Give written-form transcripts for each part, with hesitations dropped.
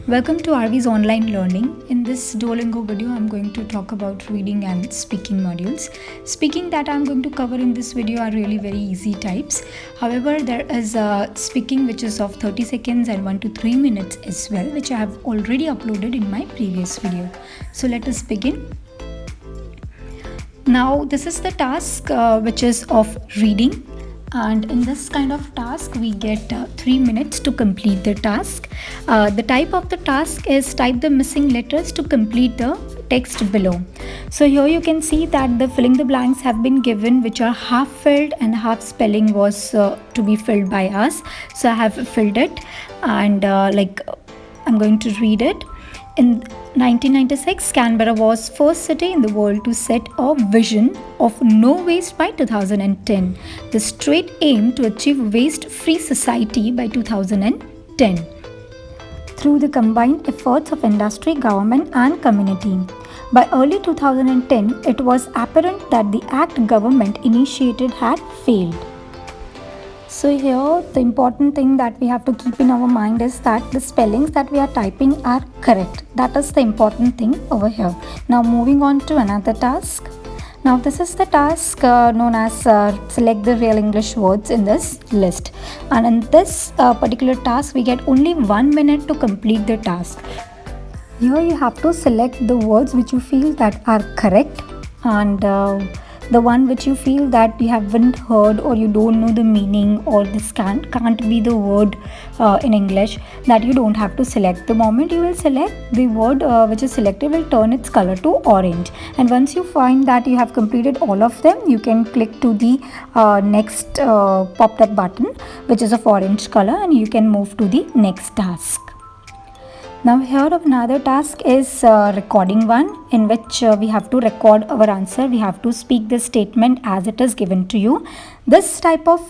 Welcome to RV's online learning. In this Duolingo video, I'm going to talk about reading and speaking modules. Speaking that I'm going to cover in this video are really very easy types. However, there is speaking which is of 30 seconds and 1 to 3 minutes as well, which I have already uploaded in my previous video. So let us begin. Now this is the task which is of reading. And in this kind of task we get 3 minutes to complete the task. The type of the task is type the missing letters to complete the text below. So here you can see that the filling the blanks have been given, which are half filled and half spelling was to be filled by us. So I have filled it and I'm going to read it. In 1996, Canberra was first city in the world to set a vision of no waste by 2010. The straight aim to achieve waste-free society by 2010 through the combined efforts of industry, government and community. By early 2010, it was apparent that the act government initiated had failed. So here the important thing that we have to keep in our mind is that the spellings that we are typing are correct. That is the important thing over here. Now moving on to another task. Now this is the task known as select the real English words in this list. And in this particular task we get only 1 minute to complete the task. Here you have to select the words which you feel that are correct and the one which you feel that you haven't heard or you don't know the meaning or this can't be the word in English, that you don't have to select. The moment you will select, the word which is selected will turn its color to orange, and once you find that you have completed all of them, you can click to the next popped up button which is of orange color and you can move to the next task. Now here another task is recording one, in which we have to record our answer. We have to speak the statement as it is given to you. This type of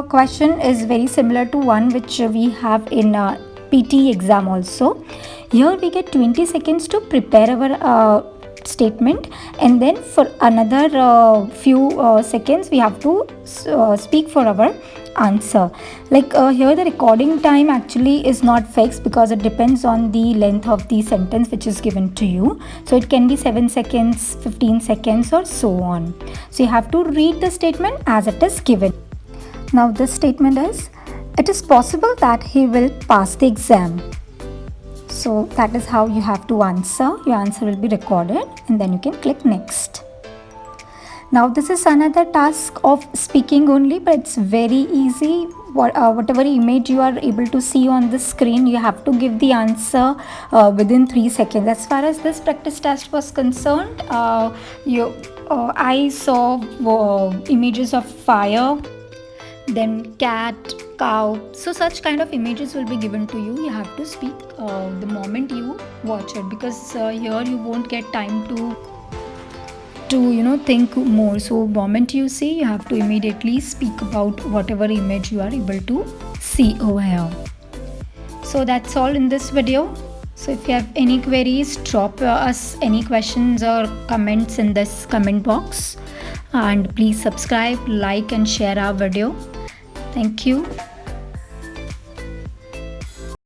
question is very similar to one which we have in PT exam also. Here we get 20 seconds to prepare our statement, and then for another few seconds we have to speak for our answer. Here the recording time actually is not fixed because it depends on the length of the sentence which is given to you. So it can be 7 seconds, 15 seconds or so on. So you have to read the statement as it is given. Now this statement is, it is possible that he will pass the exam. So that is how you have to answer. Your answer will be recorded and then you can click next. Now this is another task of speaking only, but it's very easy. Whatever image you are able to see on the screen, you have to give the answer within 3 seconds. As far as this practice test was concerned, I saw images of fire, then cat, cow. So such kind of images will be given to you. You have to speak the moment you watch it, because here you won't get time to think more. So moment you see, you have to immediately speak about whatever image you are able to see over here. So that's all in this video. So if you have any queries, drop us any questions or comments in this comment box, and please subscribe, like and share our video. Thank you.